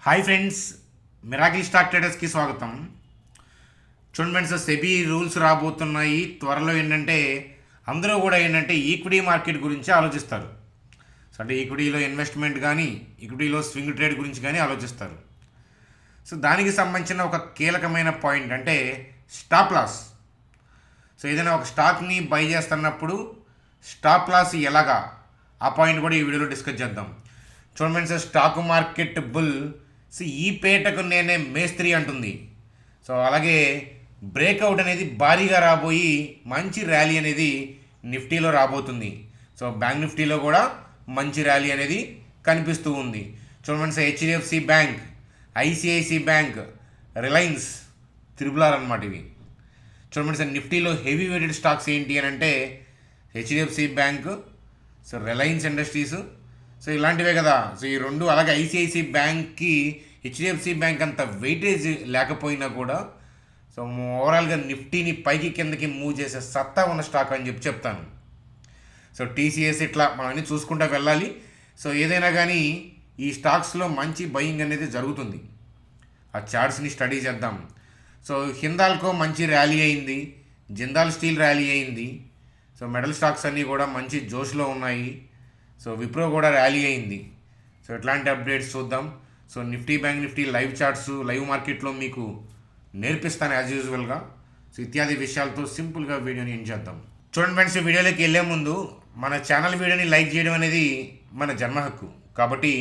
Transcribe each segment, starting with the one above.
Hi friends, miracle stock ట్రేడర్స్కి స్వాగతం. చూడండి friends, SEBI rules రాబోతున్నాయి త్వరలో. అందరూ కూడా ఈక్విటీ మార్కెట్ గురించి ఆలోచిస్తారు. సో అంటే ఈక్విటీలో ఇన్వెస్ట్మెంట్ కానీ ఈక్విటీలో స్వింగ్ ట్రేడ్ గురించి కానీ ఆలోచిస్తారు. సో దానికి సంబంధించిన ఒక కీలకమైన పాయింట్ అంటే స్టాప్ లాస్. సో ఏదైనా ఒక స్టాక్ని బై చేస్తున్నప్పుడు స్టాప్ లాస్ ఎలాగా, ఆ పాయింట్ కూడా ఈ వీడియోలో డిస్కస్ చేద్దాం. చూడండి friends, stock market bull so ఈ పేటకు నేనే మేస్త్రి అంటుంది. సో అలాగే బ్రేక్అవుట్ అనేది భారీగా రాబోయి మంచి ర్యాలీ అనేది నిఫ్టీలో రాబోతుంది. సో బ్యాంక్ నిఫ్టీలో కూడా మంచి ర్యాలీ అనేది కనిపిస్తూ ఉంది. చూడండి, HDFC bank, ICICI bank, Reliance, triple అనమాట ఇవి. చూడండి సార్, నిఫ్టీలో హెవీ వెయిటెడ్ స్టాక్స్ ఏంటి అని అంటే HDFC bank, so Reliance industries, so ఇలాంటివే కదా. సో ఈ రెండు, అలాగే ఐసిఐసి బ్యాంక్కి హెచ్డిఎఫ్సి బ్యాంక్ అంత వెయిటేజ్ లేకపోయినా కూడా సో ఓవరాల్గా నిఫ్టీని పైకి కిందకి మూవ్ చేసే సత్తా ఉన్న స్టాక్ అని చెప్తాను. సో టీసీఎస్, ఇట్లా మనం అన్నీ చూసుకుంటూ వెళ్ళాలి. సో ఏదైనా కానీ ఈ స్టాక్స్లో మంచి బయింగ్ అనేది జరుగుతుంది. ఆ చార్ట్స్ని స్టడీ చేద్దాం. సో హిందాల్కో మంచి ర్యాలీ అయింది, జిందాల్ స్టీల్ ర్యాలీ అయింది. సో మెటల్ స్టాక్స్ అన్నీ కూడా మంచి జోష్లో ఉన్నాయి. సో విప్రో కూడా ర్యాలీ అయింది. సో ఎట్లాంటి అప్డేట్స్ చూద్దాం. So Nifty, bank Nifty live charts live మార్కెట్లో మీకు నేర్పిస్తాను యాజ్ యూజువల్గా. సో ఇత్యాది విషయాలతో సింపుల్గా వీడియోని ఎండ్ చేద్దాం. చూడండి ఫ్రెండ్స్, వీడియోలోకి వెళ్ళే ముందు మన ఛానల్ వీడియోని లైక్ చేయడం అనేది మన జన్మ హక్కు. కాబట్టి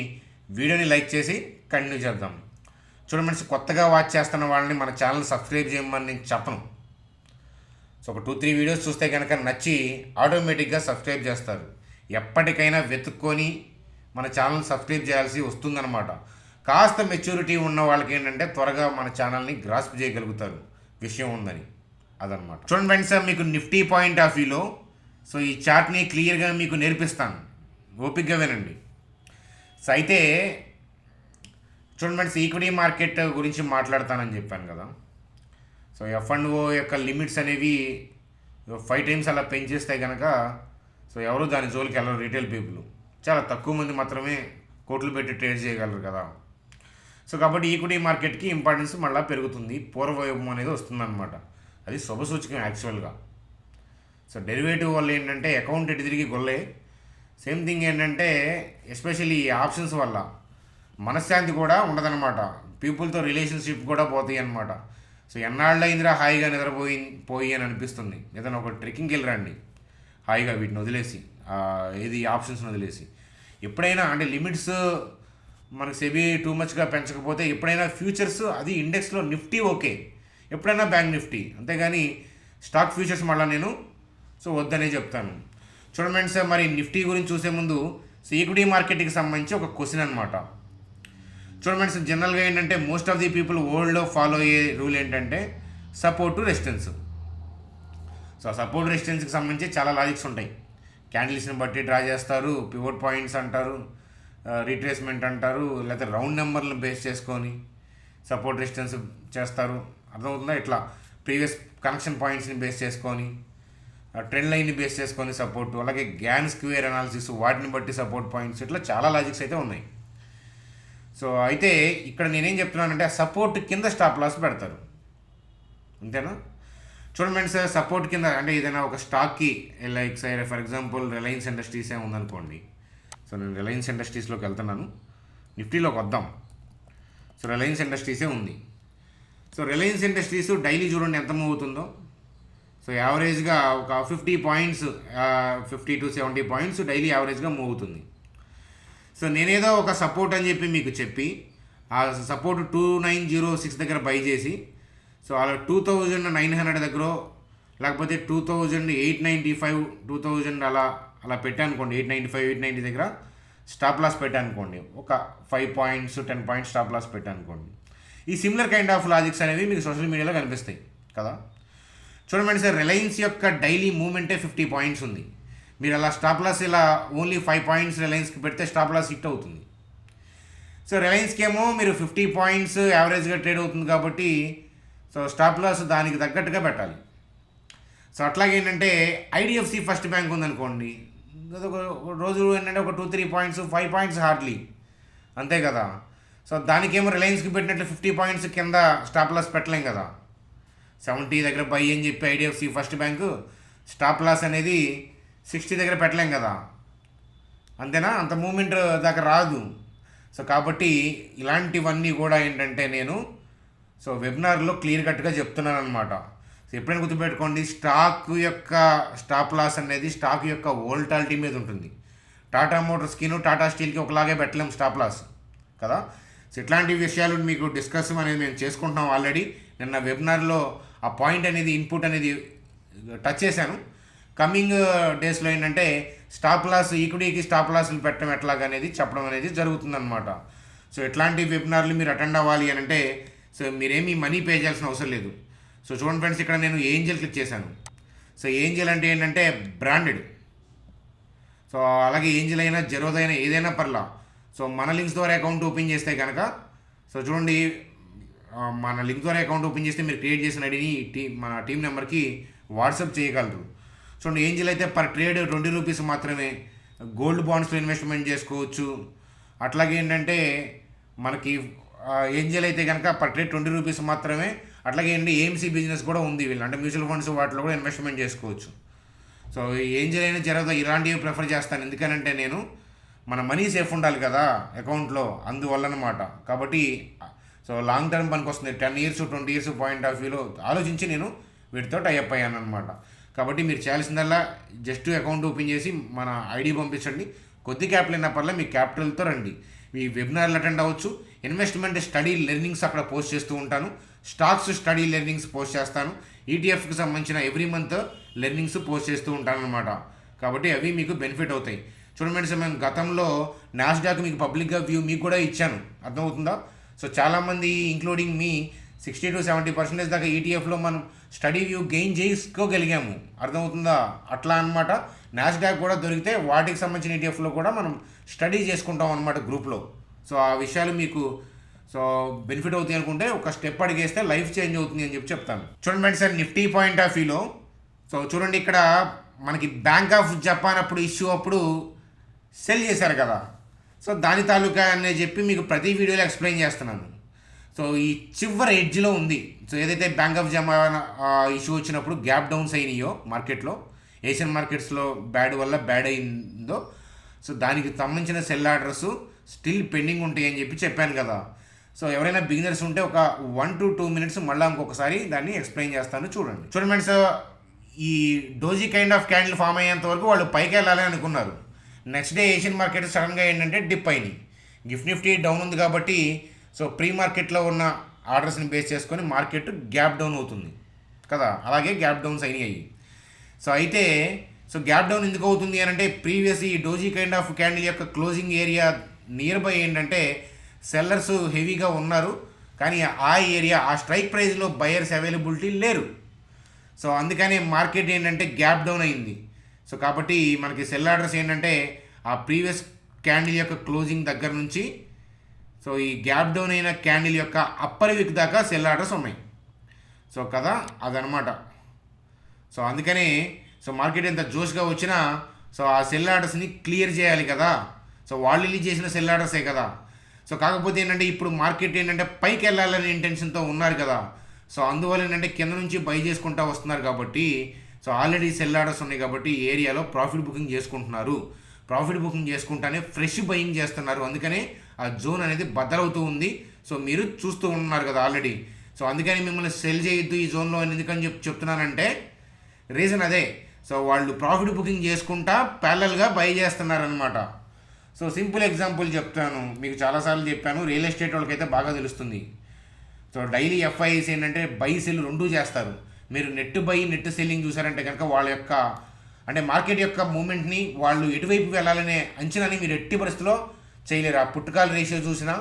వీడియోని లైక్ చేసి కంటిన్యూ చేద్దాం. చూడండి ఫ్రెండ్స్, కొత్తగా వాచ్ చేస్తున్న వాళ్ళని మన ఛానల్ సబ్స్క్రైబ్ చేయమని నేను చెప్పను. సో ఒక 2-3 వీడియోస్ చూస్తే కనుక నచ్చి ఆటోమేటిక్గా సబ్స్క్రైబ్ చేస్తారు. ఎప్పటికైనా వెతుక్కొని మన ఛానల్ సబ్స్క్రైబ్ చేయాల్సి వస్తుందన్నమాట. కాస్త మెచ్యూరిటీ ఉన్న వాళ్ళకి త్వరగా మన ఛానల్ని గ్రాస్ప్ చేయగలుగుతారు, విషయం ఉందని, అదనమాట. చూడండి ఫ్రెండ్స్, మీకు నిఫ్టీ పాయింట్ ఆఫ్ వ్యూలో సో ఈ చార్ట్ని క్లియర్గా మీకు నేర్పిస్తాను, ఓపిక్గా వినండి. సో అయితే చూడండి ఫ్రెండ్స్, ఈక్విటీ మార్కెట్ గురించి మాట్లాడతానని చెప్పాను కదా. సో F&O యొక్క లిమిట్స్ అనేవి 5 times అలా పెంచేస్తే కనుక సో ఎవరు దాని జోలికి వెళ్ళరు. రీటైల్ పీపుల్ చాలా తక్కువ మంది మాత్రమే కోట్లు పెట్టి ట్రేడ్ చేయగలరు కదా. సో కాబట్టి ఈక్విటీ మార్కెట్కి ఇంపార్టెన్స్ మళ్ళీ పెరుగుతుంది, పూర్వవైభవం అనేది వస్తుందన్నమాట. అది శుభసూచకం యాక్చువల్గా. సో డెరివేటివ్ వల్ల అకౌంట్ ఎటు తిరిగి గొల్లే. సేమ్ థింగ్ ఎస్పెషల్లీ ఈ ఆప్షన్స్ వల్ల మనశ్శాంతి కూడా ఉండదన్నమాట. పీపుల్తో రిలేషన్షిప్ కూడా పోతాయి అన్నమాట. సో ఎన్నాళ్ళు అయిందిరా హాయిగా నిద్రపోయి అని అనిపిస్తుంది. ఏదైనా ఒక ట్రెక్కింగ్కి వెళ్ళరండి హాయిగా, వీటిని వదిలేసి, ఏది ఆప్షన్స్ని వదిలేసి. ఎప్పుడైనా లిమిట్స్ మనకు సెబీ టూ మచ్గా పెంచకపోతే ఎప్పుడైనా ఫ్యూచర్స్, అది ఇండెక్స్లో నిఫ్టీ ఓకే, ఎప్పుడైనా బ్యాంక్ నిఫ్టీ, అంతేగాని స్టాక్ ఫ్యూచర్స్ మళ్ళీ నేను సో వద్దనే చెప్తాను. చూడండి సార్, మరి నిఫ్టీ గురించి చూసే ముందు సో ఈక్విటీ మార్కెట్కి సంబంధించి ఒక క్వశ్చన్ అనమాట. చూడండి సార్, జనరల్గా మోస్ట్ ఆఫ్ ది పీపుల్ వరల్డ్లో ఫాలో అయ్యే rule support to resistance. So support రెసిస్టెన్స్కి సంబంధించి చాలా లాజిక్స్ ఉంటాయి. క్యాండిల్స్ని బట్టి డ్రా చేస్తారు, పివోట్ పాయింట్స్ అంటారు, రీట్రేస్మెంట్ అంటారు, లేకపోతే రౌండ్ నెంబర్లను బేస్ చేసుకొని సపోర్ట్ రెసిస్టెన్స్ చేస్తారు. అర్థమవుతుందా? ఇట్లా ప్రీవియస్ కనెక్షన్ పాయింట్స్ని బేస్ చేసుకొని, ట్రెండ్ లైన్ని బేస్ చేసుకొని సపోర్ట్, అలాగే గ్యాన్ స్క్వేర్ అనాలిసిస్, వాటిని బట్టి సపోర్ట్ పాయింట్స్, ఇట్లా చాలా లాజిక్స్ అయితే ఉన్నాయి. సో అయితే ఇక్కడ నేనేం చెప్తున్నానంటే ఆ సపోర్ట్ కింద స్టాప్ లాస్ పెడతారు, అంతేనా? చూడండి సార్, సపోర్ట్ కింద ఏదైనా ఒక స్టాక్కి లైక్ సరే ఫర్ ఎగ్జాంపుల్ రిలయన్స్ ఇండస్ట్రీసే ఉందనుకోండి. సో నేను రిలయన్స్ ఇండస్ట్రీస్లోకి వెళ్తున్నాను, నిఫ్టీలోకి వద్దాం. సో రిలయన్స్ ఇండస్ట్రీసే ఉంది. సో రిలయన్స్ ఇండస్ట్రీస్ డైలీ చూడండి ఎంత మూవ్ అవుతుందో. సో యావరేజ్గా ఒక 50 points, 50 to 70 points డైలీ యావరేజ్గా మూవ్ అవుతుంది. సో నేనేదో ఒక సపోర్ట్ అని మీకు చెప్పి ఆ సపోర్ట్ 2906 దగ్గర బై చేసి సో అలా 2900 దగ్గర, లేకపోతే 2895, 2000 అలా పెట్టానుకోండి. 895, 890 దగ్గర స్టాప్ లాస్ పెట్టానుకోండి. ఒక 5 points, 10 points స్టాప్ లాస్ పెట్టానుకోండి. ఈ సిమిలర్ కైండ్ ఆఫ్ లాజిక్స్ అనేవి మీకు సోషల్ మీడియాలో కనిపిస్తాయి కదా. చూడండి సార్, రిలయన్స్ యొక్క డైలీ మూవ్మెంటే 50 points ఉంది. మీరు అలా స్టాప్ లాస్ ఇలా ఓన్లీ 5 points రిలయన్స్కి పెడితే స్టాప్ లాస్ హిట్ అవుతుంది. సో రిలయన్స్కి ఏమో మీరు 50 points యావరేజ్గా ట్రేడ్ అవుతుంది కాబట్టి సో స్టాప్ లాస్ దానికి తగ్గట్టుగా పెట్టాలి. సో అట్లాగే ఐడిఎఫ్సి ఫస్ట్ బ్యాంక్ ఉందనుకోండి, అదొక రోజు ఒక 2-3 points, 5 points హార్డ్లీ, అంతే కదా. సో దానికేమో రిలయన్స్కి పెట్టినట్లు 50 పాయింట్స్ కింద స్టాప్ లాస్ పెట్టలేం కదా. 70 దగ్గర బై అని చెప్పి IDFC first bank stop loss అనేది 60 దగ్గర పెట్టలేం కదా, అంతేనా, అంత మూమెంట్ దాకా రాదు. సో కాబట్టి ఇలాంటివన్నీ కూడా ఏంటంటే నేను సో వెబినార్లో క్లియర్ కట్గా చెప్తున్నాను అనమాట. సో ఎప్పుడైనా గుర్తుపెట్టుకోండి, స్టాక్ యొక్క స్టాప్ లాస్ అనేది స్టాక్ యొక్క వోల్టాలిటీ మీద ఉంటుంది. టాటా మోటార్స్కిను టాటా స్టీల్కి ఒకలాగే పెట్టలేము స్టాప్ లాస్ కదా. సో ఇట్లాంటి విషయాలు మీకు డిస్కస్ అనేది మేము చేసుకుంటున్నాం ఆల్రెడీ. నిన్న వెబినార్లో ఆ పాయింట్ అనేది ఇన్పుట్ అనేది టచ్ చేశాను. కమింగ్ డేస్లో ఏంటంటే స్టాప్ లాస్ ఈక్విటీకి స్టాప్ లాస్లు పెట్టడం ఎట్లాగా అనేది చెప్పడం అనేది జరుగుతుందన్నమాట. సో ఇట్లాంటి వెబినార్లు మీరు అటెండ్ అవ్వాలి అని అంటే సో మీరేమీ మనీ పే చేయాల్సిన అవసరం లేదు. సో చూడండి ఫ్రెండ్స్, ఇక్కడ నేను ఏంజల్ క్లిక్ చేశాను. సో ఏంజల్ అంటే ఏంటంటే బ్రాండెడ్. సో అలాగే ఏంజల్ అయినా జెరోదా అయినా ఏదైనా పర్లా. సో మన లింక్స్ ద్వారా అకౌంట్ ఓపెన్ చేస్తే కనుక సో చూడండి, మన లింక్ ద్వారా అకౌంట్ ఓపెన్ చేస్తే మీరు క్రియేట్ చేసిన ఐడిని మన టీం నెంబర్కి వాట్సాప్ చేయగలరు. చూడండి, ఏంజల్ అయితే పర్ ట్రేడ్ 20 రూపీస్ మాత్రమే. గోల్డ్ బాండ్స్లో ఇన్వెస్ట్మెంట్ చేసుకోవచ్చు. అట్లాగే ఏంటంటే మనకి ఏంజల్ అయితే కనుక పర్ ట్రేడ్ 20 రూపీస్ మాత్రమే. అట్లాగే ఏంటి ఏఎంసీ బిజినెస్ కూడా ఉంది వీళ్ళు, అంటే మ్యూచువల్ ఫండ్స్ వాటిలో కూడా ఇన్వెస్ట్మెంట్ చేసుకోవచ్చు. సో ఏంజల్ అయినా జరగదు, ఇలాంటివి ప్రిఫర్ చేస్తాను. ఎందుకనంటే నేను మన మనీ సేఫ్ ఉండాలి కదా అకౌంట్లో, అందువల్లనమాట. కాబట్టి సో లాంగ్ టర్మ్ పనికి వస్తుంది. 10 years 20 years పాయింట్ ఆఫ్ వ్యూలో ఆలోచించి నేను వీటితో టైఅప్ అయ్యాను అనమాట. కాబట్టి మీరు చేయాల్సిందల్లా జస్ట్ అకౌంట్ ఓపెన్ చేసి మన ఐడి పంపించండి. కొద్ది క్యాపిటల్ అయినా పర్లేదు, మీ క్యాపిటల్తో రండి. మీ వెబినార్లు అటెండ్ అవ్వచ్చు. ఇన్వెస్ట్మెంట్ స్టడీ లెర్నింగ్స్ అక్కడ పోస్ట్ చేస్తూ ఉంటాను. స్టాక్స్ స్టడీ లెర్నింగ్స్ పోస్ట్ చేస్తాను. ఈటీఎఫ్కి సంబంధించిన ఎవ్రీ మంత్ లెర్నింగ్స్ పోస్ట్ చేస్తూ ఉంటాను అనమాట. కాబట్టి అవి మీకు బెనిఫిట్ అవుతాయి. చూడండి సార్, మేము గతంలో నాస్డాక్ మీకు పబ్లిక్గా వ్యూ మీకు కూడా ఇచ్చాను, అర్థమవుతుందా. సో చాలామంది ఇంక్లూడింగ్ మీ 60 to 70% దాకా ఈటీఎఫ్లో మనం స్టడీ వ్యూ గెయిన్ చేసుకోగలిగాము, అర్థమవుతుందా. అట్లా అనమాట. నాస్డాక్ కూడా దొరికితే వాటికి సంబంధించిన ఈటీఎఫ్లో కూడా మనం స్టడీ చేసుకుంటాం అనమాట గ్రూప్లో. సో ఆ విషయాలు మీకు సో బెనిఫిట్ అవుతాయి అనుకుంటే ఒక స్టెప్ అడిగేస్తే లైఫ్ చేంజ్ అవుతుంది అని చెప్పి చెప్తాను. చూడండి సార్, నిఫ్టీ పాయింట్ ఆఫ్ వ్యూలో సో చూడండి, ఇక్కడ మనకి బ్యాంక్ ఆఫ్ జపాన్ అప్పుడు ఇష్యూ అప్పుడు సెల్ చేశారు కదా. సో దాని తాలూకా అని చెప్పి మీకు ప్రతి వీడియోలో ఎక్స్ప్లెయిన్ చేస్తున్నాను. సో ఈ చివరి ఎడ్జ్లో ఉంది. సో ఏదైతే బ్యాంక్ ఆఫ్ జపాన్ ఇష్యూ వచ్చినప్పుడు గ్యాప్ డౌన్స్ అయినాయో మార్కెట్లో, ఏషియన్ మార్కెట్స్లో బ్యాడ్ అయిందో, సో దానికి సంబంధించిన సెల్ ఆర్డర్స్ స్టిల్ పెండింగ్ ఉంటాయి అని చెప్పి చెప్పాను కదా. సో ఎవరైనా బిగినర్స్ ఉంటే ఒక 1 to 2 minutes మళ్ళీ ఇంకొకసారి దాన్ని ఎక్స్ప్లెయిన్ చేస్తాను. చూడండి ఫ్రెండ్స్, ఈ doji kind of candle form అయ్యేంత వరకు వాళ్ళు పైకి వెళ్ళాలని అనుకున్నారు. నెక్స్ట్ డే ఏషియన్ మార్కెట్ సడన్గా ఏంటంటే డిప్ అయినాయి. నిఫ్టీ డౌన్ ఉంది కాబట్టి సో ప్రీ మార్కెట్లో ఉన్న ఆర్డర్స్ని బేస్ చేసుకొని మార్కెట్ గ్యాప్ డౌన్ అవుతుంది కదా. అలాగే గ్యాప్ డౌన్స్ అయినాయి. సో అయితే సో గ్యాప్ డౌన్ ఎందుకు అవుతుంది అని అంటే ప్రీవియస్ ఈ డోజీ కైండ్ ఆఫ్ క్యాండిల్ యొక్క క్లోజింగ్ ఏరియా నియర్ బై ఏంటంటే సెల్లర్స్ హెవీగా ఉన్నారు, కానీ ఆ ఏరియా ఆ స్ట్రైక్ ప్రైస్లో బయర్స్ అవైలబిలిటీ లేరు. సో అందుకని మార్కెట్ ఏంటంటే గ్యాప్ డౌన్ అయింది. సో కాబట్టి మనకి సెల్ ఆర్డర్స్ ఏంటంటే ఆ ప్రీవియస్ క్యాండిల్ యొక్క క్లోజింగ్ దగ్గర నుంచి సో ఈ గ్యాప్ డౌన్ అయిన క్యాండిల్ యొక్క అప్పర్ వీక్ దాకా సెల్ ఆర్డర్స్ ఉన్నాయి. సో కదా అదనమాట. సో అందుకని సో మార్కెట్ ఎంత జోష్గా వచ్చినా సో ఆ సెల్ ఆర్డర్స్ని క్లియర్ చేయాలి కదా. సో వాళ్ళు రిలీజ్ చేసిన సెల్ ఆర్డర్సే కదా. సో కాకపోతే ఏంటంటే ఇప్పుడు మార్కెట్ ఏంటంటే పైకి వెళ్ళాలనే ఇంటెన్షన్తో ఉన్నారు కదా. సో అందువల్ల ఏంటంటే కింద నుంచి బై చేసుకుంటూ వస్తున్నారు కాబట్టి సో ఆల్రెడీ సెల్ ఆర్డర్స్ ఉన్నాయి కాబట్టి ఈ ఏరియాలో ప్రాఫిట్ బుకింగ్ చేసుకుంటున్నారు. ప్రాఫిట్ బుకింగ్ చేసుకుంటానే ఫ్రెష్ బయింగ్ చేస్తున్నారు. అందుకనే ఆ జోన్ అనేది బద్దలవుతూ ఉంది. సో మీరు చూస్తూ ఉన్నారు కదా ఆల్రెడీ. సో అందుకని మిమ్మల్ని సెల్ చేయొద్దు ఈ జోన్లో ఎందుకని చెప్తున్నానంటే రీజన్ అదే. సో వాళ్ళు ప్రాఫిట్ బుకింగ్ చేసుకుంటా ప్యారలల్గా బై చేస్తున్నారనమాట. సో సింపుల్ ఎగ్జాంపుల్ చెప్తాను, మీకు చాలాసార్లు చెప్పాను, రియల్ ఎస్టేట్ వాళ్ళకైతే బాగా తెలుస్తుంది. సో డైలీ ఎఫ్ఐఐస్ ఏంటంటే బై సెల్ రెండూ చేస్తారు. మీరు నెట్ బై నెట్ సెల్లింగ్ చూసారంటే కనుక వాళ్ళ యొక్క అంటే మార్కెట్ యొక్క మూమెంట్ని వాళ్ళు ఎటువైపు వెళ్ళాలనే అంచనాని మీరు ఎట్టి పరిస్థితిలో చేయలేరు. ఆ పుట్టుకాల రేషియో చూసినా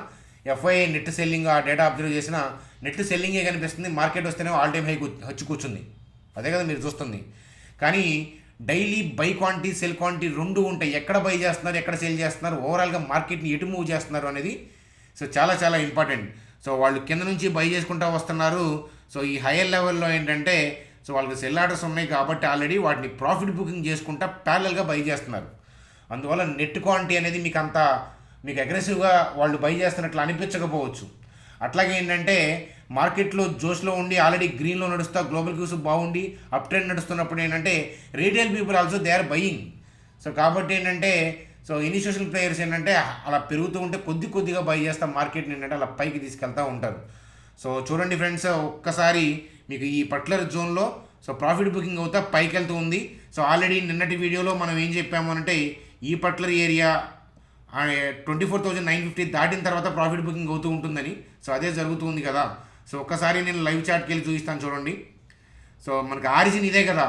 ఎఫ్ఐఐ నెట్ సెల్లింగ్ ఆ డేటా అబ్జర్వ్ చేసినా నెట్ సెల్లింగే కనిపిస్తుంది. మార్కెట్ వస్తేనే ఆల్ టైమ్ హై వచ్చి కూర్చుంది, అదే కదా మీరు చూస్తుంది. కానీ daily by quantity cell quantity రెండు ఉంటాయి. ఎక్కడ బై చేస్తున్నారు, ఎక్కడ సెల్ చేస్తున్నారు, ఓవరాల్గా మార్కెట్ని ఎటు మూవ్ చేస్తున్నారు అనేది సో చాలా చాలా ఇంపార్టెంట్. సో వాళ్ళు కింద నుంచి బై చేసుకుంటూ వస్తున్నారు. సో ఈ హైయర్ లెవెల్లో ఏంటంటే సో వాళ్ళకి సెల్ ఆర్డర్స్ ఉన్నాయి కాబట్టి ఆల్రెడీ వాటిని ప్రాఫిట్ బుకింగ్ చేసుకుంటా ప్యారలల్గా బై చేస్తున్నారు. అందువల్ల నెట్ క్వాంటిటీ అనేది మీకు అంత మీకు అగ్రెసివ్గా వాళ్ళు బై చేస్తున్నట్లు అనిపించకపోవచ్చు. అట్లాగే ఏంటంటే మార్కెట్లో జోష్లో ఉండి ఆల్రెడీ గ్రీన్లో నడుస్తా గ్లోబల్ క్యూస్ బాగుండి అప్ ట్రెండ్ నడుస్తున్నప్పుడు ఏంటంటే retail people also they are buying. So కాబట్టి ఏంటంటే సో ఇన్స్టిట్యూషనల్ ప్లేయర్స్ ఏంటంటే అలా పెరుగుతూ ఉంటే కొద్దిగా బై చేస్తాం మార్కెట్ని ఏంటంటే అలా పైకి తీసుకెళ్తూ ఉంటారు. సో చూడండి ఫ్రెండ్స్, ఒక్కసారి మీకు ఈ పర్టికులర్ జోన్లో సో ప్రాఫిట్ బుకింగ్ అవుతా పైకి వెళ్తూ ఉంది. సో ఆల్రెడీ నిన్నటి వీడియోలో మనం ఏం చెప్పాము అంటే ఈ పర్టికులర్ ఏరియా 24,950 దాటిన తర్వాత ప్రాఫిట్ బుకింగ్ అవుతూ ఉంటుందని. సో అదే జరుగుతుంది కదా. సో ఒక్కసారి నేను లైవ్ చాట్కి వెళ్ళి చూపిస్తాను చూడండి. సో మనకి ఆరిజిన్ ఇదే కదా.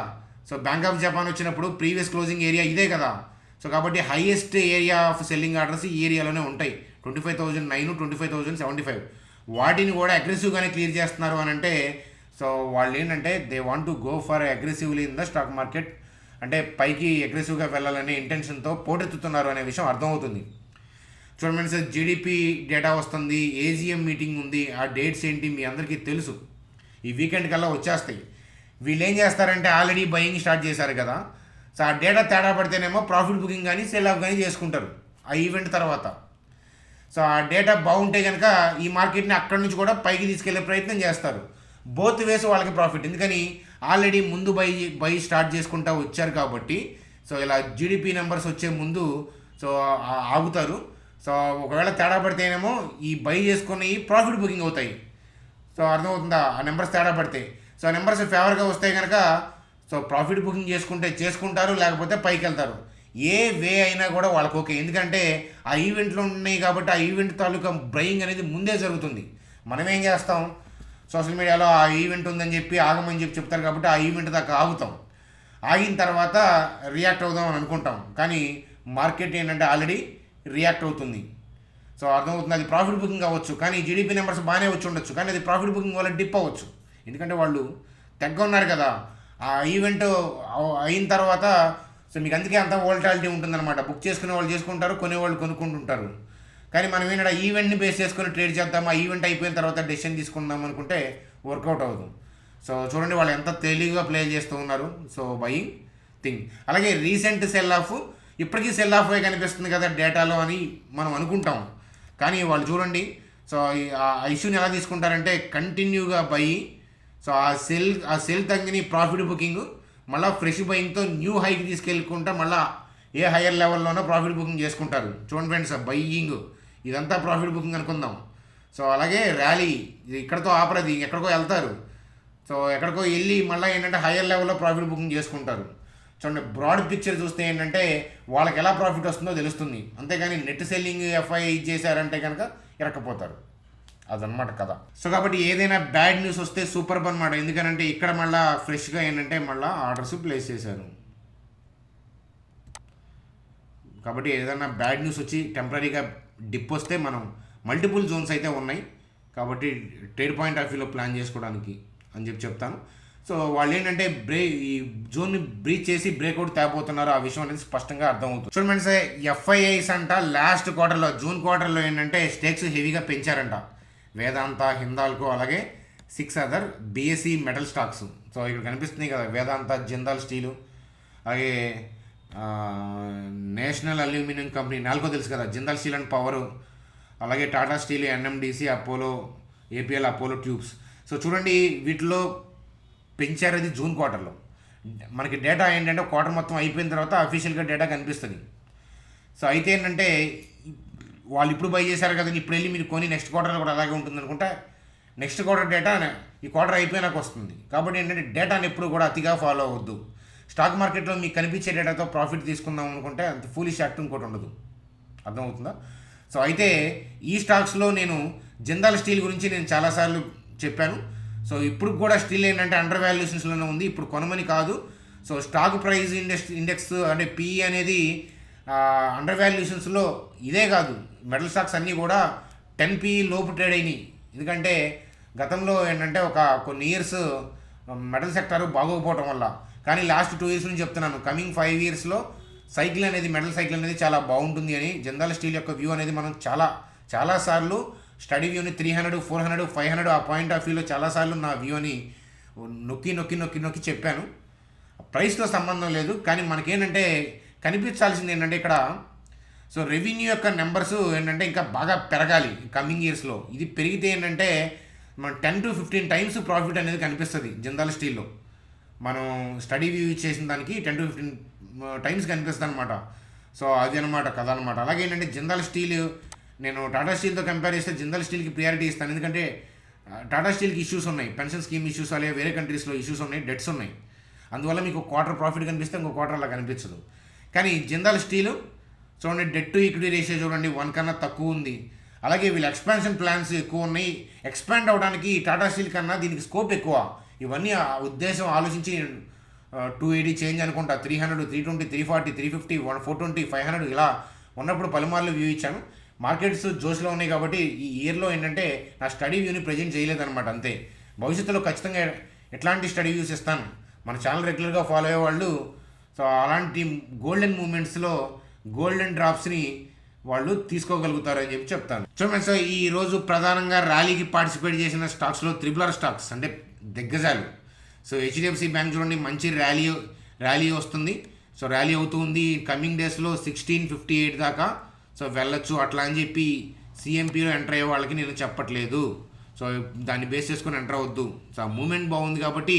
సో బ్యాంక్ ఆఫ్ జపాన్ వచ్చినప్పుడు ప్రీవియస్ క్లోజింగ్ ఏరియా ఇదే కదా. సో కాబట్టి highest area of selling orders ఈ ఏరియాలోనే ఉంటాయి. 25,009, 25,075 వాటిని కూడా అగ్రెసివ్గానే క్లియర్ చేస్తున్నారు అని అంటే సో వాళ్ళు ఏంటంటే they want to go for aggressively in the stock market, అంటే పైకి అగ్రెసివ్గా వెళ్ళాలనే ఇంటెన్షన్తో పోటెత్తుతున్నారు అనే విషయం అర్థమవుతుంది. చూడండి సార్, జీడిపి డేటా వస్తుంది, ఏజిఎం మీటింగ్ ఉంది, ఆ డేట్స్ ఏంటి మీ అందరికీ తెలుసు, ఈ వీకెండ్ కల్లా వచ్చేస్తాయి. వీళ్ళు ఏం చేస్తారంటే ఆల్రెడీ బయింగ్ స్టార్ట్ చేశారు కదా. సో ఆ డేటా తేడా పడితేనేమో ప్రాఫిట్ బుకింగ్ కానీ సెల్ ఆఫ్ కానీ చేసుకుంటారు ఆ ఈవెంట్ తర్వాత. సో ఆ డేటా బాగుంటే కనుక ఈ మార్కెట్ని అక్కడి నుంచి కూడా పైకి తీసుకెళ్లే ప్రయత్నం చేస్తారు. బోత్ వేసి వాళ్ళకి ప్రాఫిట్, ఎందుకని ఆల్రెడీ ముందు బై స్టార్ట్ చేసుకుంటూ వచ్చారు కాబట్టి. సో ఇలా జీడిపి నెంబర్స్ వచ్చే ముందు సో ఆగుతారు. సో ఒకవేళ తేడా పడితేనేమో ఈ బై చేసుకుని ప్రాఫిట్ బుకింగ్ అవుతాయి. సో అర్థమవుతుందా, ఆ నెంబర్స్ తేడా పడితే. సో ఆ నెంబర్స్ ఫేవర్గా వస్తే కనుక సో ప్రాఫిట్ బుకింగ్ చేసుకుంటారు, లేకపోతే పైకి వెళ్తారు. ఏ వే అయినా కూడా వాళ్ళకి ఓకే, ఎందుకంటే ఆ ఈవెంట్లు ఉన్నాయి కాబట్టి ఆ ఈవెంట్ తాలూకా బయింగ్ అనేది ముందే జరుగుతుంది. మనం ఏం చేస్తాం, సోషల్ మీడియాలో ఆ ఈవెంట్ ఉందని చెప్పి ఆగమని చెప్తారు కాబట్టి ఆ ఈవెంట్ దాకా ఆగుతాం. ఆగిన తర్వాత రియాక్ట్ అవుదాం అని అనుకుంటాం, కానీ మార్కెట్ ఏంటంటే ఆల్రెడీ రియాక్ట్ అవుతుంది. సో అర్థమవుతుంది, అది ప్రాఫిట్ బుకింగ్ అవ్వచ్చు, కానీ జీడిపి నెంబర్స్ బాగానే వచ్చి ఉండొచ్చు, కానీ అది ప్రాఫిట్ బుకింగ్ వల్ల డిప్ అవ్వచ్చు. ఎందుకంటే వాళ్ళు తగ్గ ఉన్నారు కదా ఆ ఈవెంట్ అయిన తర్వాత. సో మీకు అందుకే అంత వోల్టాలిటీ ఉంటుందన్నమాట. బుక్ చేసుకునే వాళ్ళు చేసుకుంటారు, కొనేవాళ్ళు కొనుక్కుంటుంటారు. కానీ మనం ఏంటంటే ఈవెంట్ని బేస్ చేసుకుని ట్రేడ్ చేద్దాం, ఆ ఈవెంట్ అయిపోయిన తర్వాత డెసిషన్ తీసుకుందాం అనుకుంటే వర్కౌట్ అవ్వదు. సో చూడండి వాళ్ళు ఎంత తెలివిగా ప్లే చేస్తూ ఉన్నారు. So buying thing. అలాగే రీసెంట్ సెల్ ఆఫ్ ఇప్పటికీ సెల్ ఆఫ్ అయి కనిపిస్తుంది కదా డేటాలో అని మనం అనుకుంటాం, కానీ వాళ్ళు చూడండి సో ఆ ఇష్యూని ఎలా తీసుకుంటారంటే కంటిన్యూగా బై. సో ఆ సెల్ తగ్గిన ప్రాఫిట్ బుకింగ్ మళ్ళీ ఫ్రెష్ బయింగ్తో న్యూ హైకి తీసుకెళ్ళుకుంటా మళ్ళీ ఏ హయ్యర్ లెవెల్లోనో ప్రాఫిట్ బుకింగ్ చేసుకుంటారు. చూడండి ఫ్రెండ్స్, బయ్యింగ్ ఇదంతా ప్రాఫిట్ బుకింగ్ అనుకుందాం. సో అలాగే ర్యాలీ ఇక్కడతో ఆపరది, ఎక్కడికో వెళ్తారు. సో ఎక్కడికో వెళ్ళి మళ్ళీ ఏంటంటే హయ్యర్ లెవెల్లో ప్రాఫిట్ బుకింగ్ చేసుకుంటారు. చూడండి బ్రాడ్ పిక్చర్ చూస్తే ఏంటంటే వాళ్ళకి ఎలా ప్రాఫిట్ వస్తుందో తెలుస్తుంది. అంతేగాని నెట్ సెల్లింగ్ ఎఫ్ఐ చేశారంటే కనుక ఇరక్కపోతారు. అదనమాట కథ. సో కాబట్టి ఏదైనా బ్యాడ్ న్యూస్ వస్తే సూపర్ అనమాట. ఎందుకనంటే ఇక్కడ మళ్ళీ ఫ్రెష్గా ఏంటంటే మళ్ళీ ఆర్డర్స్ ప్లేస్ చేశారు. కాబట్టి ఏదైనా బ్యాడ్ న్యూస్ వచ్చి టెంపరీగా డిప్ వస్తే మనం మల్టిపుల్ జోన్స్ అయితే ఉన్నాయి కాబట్టి ట్రేడ్ పాయింట్ ఆఫ్ వ్యూలో ప్లాన్ చేసుకోవడానికి అని చెప్తాను. సో వాళ్ళు ఏంటంటే ఈ జోన్ని బ్రీచ్ చేసి బ్రేక్అవుట్ తేపోతున్నారు, ఆ విషయం అనేది స్పష్టంగా అర్థమవుతుంది. చూడండి ఎఫ్ఐఐస్ అంట లాస్ట్ క్వార్టర్లో జూన్ క్వార్టర్లో ఏంటంటే స్టేక్స్ హెవీగా పెంచారంట. వేదాంత, హిందాల్కో, అలాగే 6 other BSc metal stocks. So ఇక్కడ కనిపిస్తుంది కదా వేదాంత, జిందాల్ స్టీలు, అలాగే నేషనల్ అల్యూమినియం కంపెనీ నాలుగో తెలుసు కదా, జిందాల్ స్టీల్ అండ్ పవర్, అలాగే Tata steel, NMDC, Apollo, APL, Apollo tubes. So చూడండి వీటిలో పెంచారు అది జూన్ క్వార్టర్లో. మనకి డేటా ఏంటంటే క్వార్టర్ మొత్తం అయిపోయిన తర్వాత అఫీషియల్గా డేటా కనిపిస్తుంది. సో అయితే ఏంటంటే వాళ్ళు ఇప్పుడు బై చేశారు కదా, ఇప్పుడు వెళ్ళి మీరు కొని నెక్స్ట్ క్వార్టర్లో కూడా అలాగే ఉంటుంది అనుకుంటే నెక్స్ట్ క్వార్టర్ డేటా ఈ క్వార్టర్ అయిపోయినాక వస్తుంది. కాబట్టి ఏంటంటే డేటాని ఎప్పుడు కూడా అతిగా ఫాలో అవ్వద్దు. స్టాక్ మార్కెట్లో మీకు కనిపించే డేటాతో ప్రాఫిట్ తీసుకుందాం అనుకుంటే అంత ఫూలిష్ యాక్ట్ ఇంకోటి ఉండదు. అర్థమవుతుందా? సో అయితే ఈ స్టాక్స్లో నేను జిందాల్ స్టీల్ గురించి నేను చాలాసార్లు చెప్పాను. సో ఇప్పుడు కూడా స్టీల్ ఏంటంటే అండర్ వాల్యుయేషన్స్లోనే ఉంది, ఇప్పుడు కొనమని కాదు. సో స్టాక్ ప్రైస్ ఇండెక్స్ అంటే పిఈ అనేది అండర్ వాల్యుయేషన్స్లో ఇదే కాదు, మెటల్ స్టాక్స్ అన్నీ కూడా 10 PE లోపు ట్రేడ్ అయినాయి. ఎందుకంటే గతంలో ఏంటంటే కొన్ని ఇయర్స్ మెటల్ సెక్టార్ బాగోకపోవటం వల్ల. కానీ లాస్ట్ 2 years నుంచి చెప్తున్నాను, కమింగ్ 5 yearsలో సైకిల్ అనేది మెటల్ సైకిల్ అనేది చాలా బాగుంటుంది అని జిందాల్ స్టీల్ యొక్క వ్యూ అనేది మనం చాలాసార్లు స్టడీ వ్యూని 300, 400, 500 ఆ పాయింట్ ఆఫ్ వ్యూలో చాలాసార్లు నా వ్యూని నొక్కి చెప్పాను. ప్రైస్తో సంబంధం లేదు, కానీ మనకేంటంటే కనిపించాల్సింది ఏంటంటే ఇక్కడ సో రెవెన్యూ యొక్క నెంబర్స్ ఏంటంటే ఇంకా బాగా పెరగాలి కమింగ్ ఇయర్స్లో. ఇది పెరిగితే ఏంటంటే మన 10-15 టైమ్స్ ప్రాఫిట్ అనేది కనిపిస్తుంది జిందాల్ స్టీల్లో. మనం స్టడీ వ్యూ చేసిన దానికి 10-15 టైమ్స్ కనిపిస్తుంది అనమాట. సో అది అనమాట కథ అనమాట. అలాగే ఏంటంటే జిందాల్ స్టీల్ నేను టాటా స్టీల్తో కంపేర్ చేస్తే జిందాల్ స్టీల్కి ప్రియారిటీ ఇస్తాను. ఎందుకంటే టాటా స్టీల్కి ఇష్యూస్ ఉన్నాయి, పెన్షన్ స్కీమ్ ఇష్యూస్, అలాగే వేరే కంట్రీస్లో ఇష్యూస్ ఉన్నాయి, డెట్స్ ఉన్నాయి. అందువల్ల మీకు క్వార్టర్ ప్రాఫిట్ కనిపిస్తే ఇంకో క్వార్టర్ అలా కనిపించదు. కానీ జిందాల్ స్టీల్ చూడండి, డెట్ టు ఈక్విటీ రేషియో చూడండి 1 కన్నా తక్కువ ఉంది. అలాగే వీళ్ళ ఎక్స్పాన్షన్ ప్లాన్స్ ఎక్కువ ఉన్నాయి. ఎక్స్పాండ్ అవడానికి టాటా స్టీల్ కన్నా దీనికి స్కోప్ ఎక్కువ. ఇవన్నీ ఆ ఉద్దేశం ఆలోచించి 280 చేంజ్ అనుకుంటా, 300, 320, 340, 350, 420, 500 ఇలా ఉన్నప్పుడు పలుమార్లు వ్యూ ఇచ్చాను. మార్కెట్స్ జోష్లో ఉన్నాయి కాబట్టి ఈ ఇయర్లో ఏంటంటే నా స్టడీ వ్యూని ప్రజెంట్ చేయలేదన్నమాట, అంతే. భవిష్యత్తులో ఖచ్చితంగా ఎట్లాంటి స్టడీ వ్యూస్ ఇస్తాను. మన ఛానల్ రెగ్యులర్గా ఫాలో అయ్యే వాళ్ళు సో అలాంటి గోల్డెన్ మూమెంట్స్లో గోల్డెన్ డ్రాప్స్ని వాళ్ళు తీసుకోగలుగుతారు అని చెప్పి చెప్తాను. చూడండి, సో ఈ రోజు ప్రధానంగా ర్యాలీకి పార్టిసిపేట్ చేసిన స్టాక్స్లో త్రిబులర్ స్టాక్స్ అంటే దిగ్గజాలు. సో హెచ్డిఎఫ్సి బ్యాంక్ చూడండి, మంచి ర్యాలీ వస్తుంది. సో ర్యాలీ అవుతూ ఉంది. కమింగ్ డేస్లో 1658 దాకా సో వెళ్ళొచ్చు అట్లా అని చెప్పి సిఎంపీలో ఎంటర్ అయ్యే వాళ్ళకి నేను చెప్పట్లేదు. సో దాన్ని బేస్ చేసుకొని ఎంటర్ అవ్వద్దు. సో ఆ మూమెంట్ బాగుంది కాబట్టి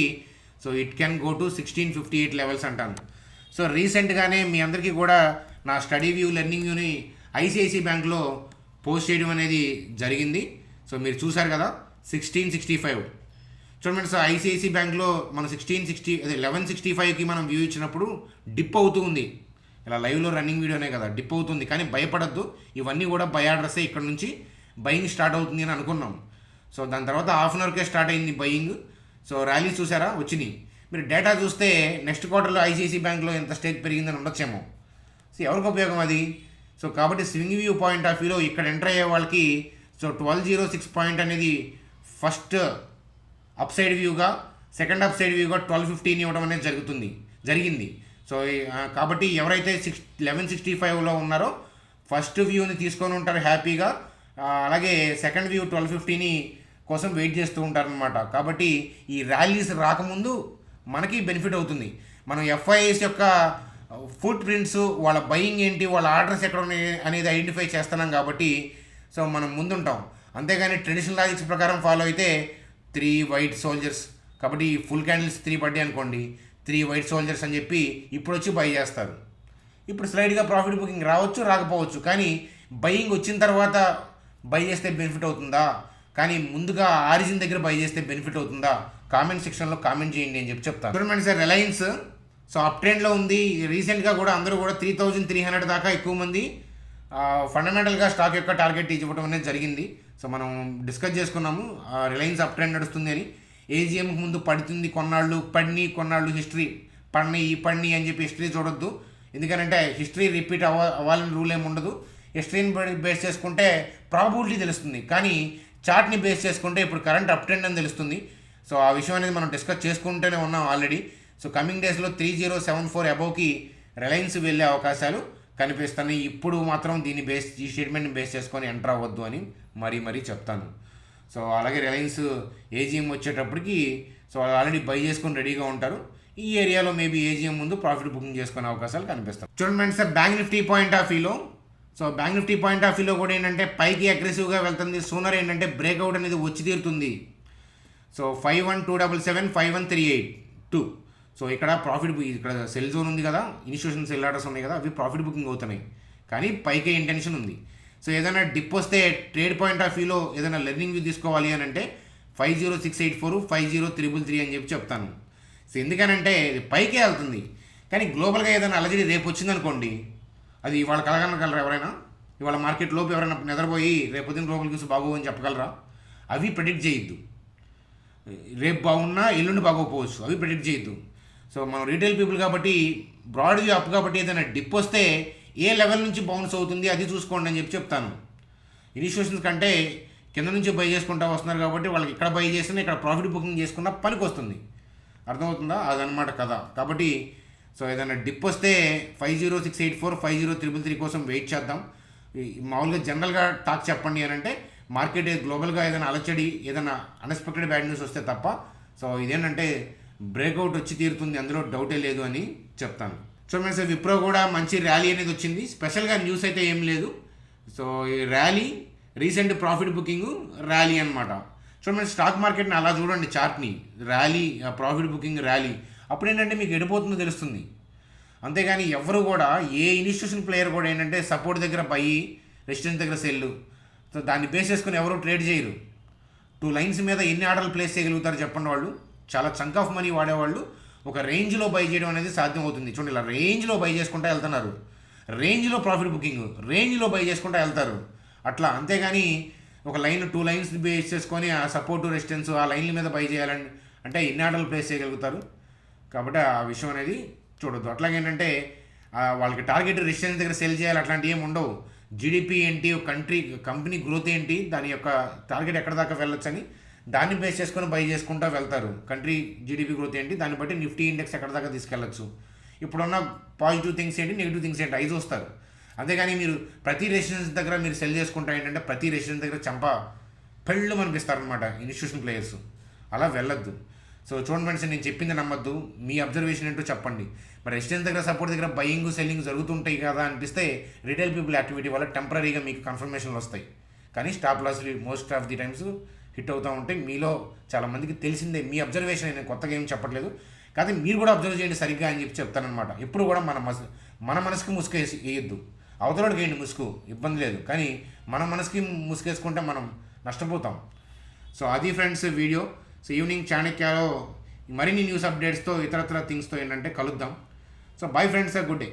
so it can go to 1658 levels అంటాను. సో రీసెంట్గానే మీ అందరికీ కూడా నా స్టడీ వ్యూ లెర్నింగ్ వ్యూని ఐసిఐసి బ్యాంక్లో పోస్ట్ చేయడం అనేది జరిగింది. సో మీరు చూసారు కదా 1665. చూడండి, సో ఐసిఐసి బ్యాంక్లో మనం 1165కి మనం వ్యూ ఇచ్చినప్పుడు డిప్ అవుతూ ఉంది. ఇలా లైవ్లో రన్నింగ్ వీడియోనే కదా, డిప్ అవుతుంది. కానీ భయపడద్దు, ఇవన్నీ కూడా బై ఆర్డర్సే. ఇక్కడ నుంచి బయింగ్ స్టార్ట్ అవుతుంది అని అనుకున్నాం. సో దాని తర్వాత హాఫ్ అన్ అవర్కే స్టార్ట్ అయింది బయింగ్. సో ర్యాలీ చూసారా వచ్చినాయి. మీరు డేటా చూస్తే నెక్స్ట్ క్వార్టర్లో ఐసిఐసి బ్యాంక్లో ఎంత స్టేక్ పెరిగిందని ఉండొచ్చేమో. సో ఎవరికి ఉపయోగం అది? సో కాబట్టి స్వింగ్ వ్యూ పాయింట్ ఆఫ్ వ్యూలో ఇక్కడ ఎంటర్ అయ్యే వాళ్ళకి సో 1206 పాయింట్ అనేది ఫస్ట్ అప్సైడ్ వ్యూగా, సెకండ్ అప్సైడ్ వ్యూగా 1215 ఇవ్వడం అనేది జరిగింది. సో కాబట్టి ఎవరైతే 1165లో ఉన్నారో ఫస్ట్ వ్యూని తీసుకొని ఉంటారు హ్యాపీగా. అలాగే సెకండ్ వ్యూ 1215 కోసం వెయిట్ చేస్తూ ఉంటారనమాట. కాబట్టి ఈ ర్యాలీస్ రాకముందు మనకి బెనిఫిట్ అవుతుంది. మనం ఎఫ్ఐఎస్ యొక్క ఫుట్ ప్రింట్స్, వాళ్ళ బయింగ్ ఏంటి, వాళ్ళ ఆర్డర్స్ ఎక్కడ ఉన్నాయి అనేది ఐడెంటిఫై చేస్తున్నాం కాబట్టి సో మనం ముందుంటాం. అంతేగాని ట్రెడిషనల్ లాజిక్స్ ప్రకారం ఫాలో అయితే 3 వైట్ సోల్జర్స్ కాబట్టి ఫుల్ క్యాండిల్స్ 3 పడ్డాయి అనుకోండి, 3 వైట్ సోల్జర్స్ అని చెప్పి ఇప్పుడు వచ్చి బై చేస్తారు. ఇప్పుడు స్లైడ్గా ప్రాఫిట్ బుకింగ్ రావచ్చు, రాకపోవచ్చు. కానీ బయింగ్ వచ్చిన తర్వాత బై చేస్తే బెనిఫిట్ అవుతుందా, కానీ ముందుగా ఆరిజిన్ దగ్గర బై చేస్తే బెనిఫిట్ అవుతుందా? కామెంట్ సెక్షన్లో కామెంట్ చేయండి అని చెప్పి చెప్తాను. చూడండి సార్, రిలయన్స్ సో అప్ ట్రెండ్లో ఉంది. రీసెంట్గా కూడా అందరూ కూడా 3300 దాకా ఎక్కువ మంది ఫండమెంటల్గా స్టాక్ యొక్క టార్గెట్ ఇవ్వడం అనేది జరిగింది. సో మనం డిస్కస్ చేసుకున్నాము రిలయన్స్ అప్ ట్రెండ్ నడుస్తుంది అని. ఏజిఎం ముందు పడుతుంది కొన్నాళ్ళు హిస్టరీ పడిని అని చెప్పి హిస్టరీ చూడొద్దు. ఎందుకంటే హిస్టరీ రిపీట్ అవ్వాలని రూల్ ఏమి ఉండదు. హిస్టరీని బేస్ చేసుకుంటే ప్రాబబిలిటీ తెలుస్తుంది, కానీ చార్ట్ని బేస్ చేసుకుంటే ఇప్పుడు కరెంట్ అప్ ట్రెండ్ అని తెలుస్తుంది. సో ఆ విషయం అనేది మనం డిస్కస్ చేసుకుంటూనే ఉన్నాం ఆల్రెడీ. సో కమింగ్ డేస్లో 3074 అబోవ్కి రిలయన్స్ వెళ్ళే అవకాశాలు కనిపిస్తున్నాయి. ఇప్పుడు మాత్రం ఈ స్టేట్మెంట్ని బేస్ చేసుకొని ఎంటర్ అవ్వద్దు అని మరీ చెప్తాను. సో అలాగే రిలయన్స్ ఏజిఎం వచ్చేటప్పటికి సో ఆల్రెడీ బై చేసుకొని రెడీగా ఉంటారు. ఈ ఏరియాలో మేబీ ఏజిఎం ముందు ప్రాఫిట్ బుకింగ్ చేసుకునే అవకాశాలు కనిపిస్తాయి. చూడండి sir, bank Nifty point of వ్యూలో కూడా ఏంటంటే పైకి అగ్రెసివ్గా వెళ్తుంది. సూనర్ ఏంటంటే బ్రేక్అవుట్ అనేది వచ్చి తీరుతుంది. సో 51,277, 51,382. సో ఇక్కడ ప్రాఫిట్ ఇక్కడ సెల్ జోన్ ఉంది కదా, ఇన్స్టిట్యూషన్ సెల్ ఆర్డర్స్ ఉన్నాయి కదా, అవి ప్రాఫిట్ బుకింగ్ అవుతున్నాయి. కానీ పైకే ఇంటెన్షన్ ఉంది. సో ఏదైనా డిప్ వస్తే ట్రేడ్ పాయింట్ ఆఫ్ వ్యూలో ఏదైనా లెర్నింగ్ వ్యూ తీసుకోవాలి అని అంటే 50684, 50333 అని చెప్పి చెప్తాను. సో ఎందుకనంటే ఇది పైకే వెళ్తుంది, కానీ గ్లోబల్గా ఏదైనా అలజడి రేపు వచ్చిందనుకోండి, అది ఇవాళ కలగనగలరా ఎవరైనా? ఇవాళ మార్కెట్ లోపు ఎవరైనా నిద్రపోయి రేపు పొద్దున్న గ్లోబల్ న్యూస్ బాగోవు అని చెప్పగలరా? అవి ప్రెడిక్ట్ చేయొద్దు. రేపు బాగున్నా ఎల్లుండి బాగోకపోవచ్చు, అవి ప్రెడిక్ట్ చేయొద్దు. సో మనం రీటైల్ పీపుల్ కాబట్టి బ్రాడ్ వ్యూ అప్ కాబట్టి ఏదైనా డిప్ వస్తే ఏ లెవెల్ నుంచి బౌన్స్ అవుతుంది అది చూసుకోండి అని చెప్పి చెప్తాను. ఇన్స్టిట్యూషన్స్ కంటే కింద నుంచి బై చేసుకుంటూ వస్తున్నారు కాబట్టి వాళ్ళకి ఇక్కడ బై చేసినా ఇక్కడ ప్రాఫిట్ బుకింగ్ చేసుకున్న పనికి వస్తుంది. అర్థమవుతుందా? అదనమాట కదా. కాబట్టి సో ఏదైనా డిప్ వస్తే 50684, 50333 కోసం వెయిట్ చేద్దాం. మామూలుగా జనరల్గా టాక్ చెప్పండి అని అంటే మార్కెట్ గ్లోబల్గా ఏదైనా అలచడి, ఏదైనా అన్ఎక్స్పెక్టెడ్ బ్యాడ్ న్యూస్ వస్తే తప్ప సో ఇదేంటంటే బ్రేక్అవుట్ వచ్చి తీరుతుంది, అందులో డౌటే లేదు అని చెప్తాను. ఫ్రెండ్స్ విప్రో కూడా మంచి ర్యాలీ అనేది వచ్చింది. స్పెషల్గా న్యూస్ అయితే ఏం లేదు. సో ఈ rally recent profit booking rally అనమాట. ఫ్రెండ్స్ స్టాక్ మార్కెట్ని అలా చూడండి, చార్ట్ని, ర్యాలీ ప్రాఫిట్ బుకింగ్ ర్యాలీ. అప్పుడు ఏంటంటే మీకు ఎడిపోతుందో తెలుస్తుంది. అంతేగాని ఎవరు కూడా ఏ ఇన్స్టిట్యూషన్ ప్లేయర్ కూడా ఏంటంటే సపోర్ట్ దగ్గర బై, రెసిస్టెన్స్ దగ్గర సెల్లు, సో దాన్ని బేస్ చేసుకుని ఎవరు ట్రేడ్ చేయరు. 2 లైన్స్ మీద ఎన్ని ఆర్డర్లు ప్లేస్ చేయగలుగుతారు చెప్పండి. వాళ్ళు చాలా చంక్ ఆఫ్ మనీ వాడేవాళ్ళు ఒక రేంజ్లో బై చేయడం అనేది సాధ్యం అవుతుంది. చూడండి ఇలా రేంజ్లో బై చేసుకుంటూ వెళ్తున్నారు, రేంజ్లో ప్రాఫిట్ బుకింగ్, రేంజ్లో బై చేసుకుంటూ వెళ్తారు అట్లా. అంతేగాని ఒక లైన్ 2 లైన్స్ బేస్ చేసుకొని ఆ సపోర్టు రెసిస్టెన్స్ ఆ లైన్ల మీద బై చేయాలని అంటే ఎన్ని ఆర్డర్లు ప్లేస్ చేయగలుగుతారు. కాబట్టి ఆ విషయం అనేది చూడొద్దు. అట్లాగేంటంటే వాళ్ళకి టార్గెట్ రెసిస్టెన్స్ దగ్గర సెల్ చేయాలి అట్లాంటివి ఏమి ఉండవు. జీడిపి ఏంటి, కంపెనీ గ్రోత్ ఏంటి, దాని యొక్క టార్గెట్ ఎక్కడ దాకా వెళ్ళొచ్చని దాన్ని బేస్ చేసుకొని బై చేసుకుంటూ వెళ్తారు. కంట్రీ జీడిపి గ్రోత్ ఏంటి, దాన్ని బట్టి నిఫ్టీ ఇండెక్స్ ఎక్కడ దాకా తీసుకెళ్ళచ్చు, ఇప్పుడున్న పాజిటివ్ థింగ్స్ ఏంటి, నెగిటివ్ థింగ్స్ ఏంటి అవి చూస్తారు. అంతేగాని మీరు ప్రతి రెసిడెన్స్ దగ్గర మీరు సెల్ చేసుకుంటా ఏంటంటే ప్రతి రెసిడెన్స్ దగ్గర పెళ్ళు అనిపిస్తారనమాట ఇన్స్టిట్యూషన్ ప్లేయర్స్. అలా వెళ్ళొద్దు. సో చూడండి ఫ్రెండ్స్, నేను చెప్పింది నమ్మద్దు, మీ అబ్జర్వేషన్ ఏంటో చెప్పండి. మరి రెసిడెన్స్ దగ్గర సపోర్ట్ దగ్గర బయింగ్ సెల్లింగ్ జరుగుతుంటాయి కదా అనిపిస్తే రిటైల్ పీపుల్ యాక్టివిటీ వల్ల టెంపరీగా మీకు కన్ఫర్మేషన్లు వస్తాయి. కానీ స్టాప్ లాస్లు most of the times hit అవుతూ ఉంటాయి. మీలో చాలామందికి తెలిసిందే, మీ అబ్జర్వేషన్ నేను కొత్తగా ఏం చెప్పట్లేదు. కానీ మీరు కూడా అబ్జర్వ్ చేయండి సరిగ్గా అని చెప్తానమాట. ఎప్పుడు కూడా మన మనసుకి ముసుకేసి వేయొద్దు. అవతలకి వేయండి ముసుగు, ఇబ్బంది లేదు. కానీ మన మనసుకి ముసుకేసుకుంటే మనం నష్టపోతాం. సో అది ఫ్రెండ్స్ వీడియో. సో ఈవినింగ్ చాణక్యలో మరిన్ని న్యూస్ అప్డేట్స్తో ఇతరత్ర థింగ్స్తో ఏంటంటే కలుద్దాం. So bye friends, good day.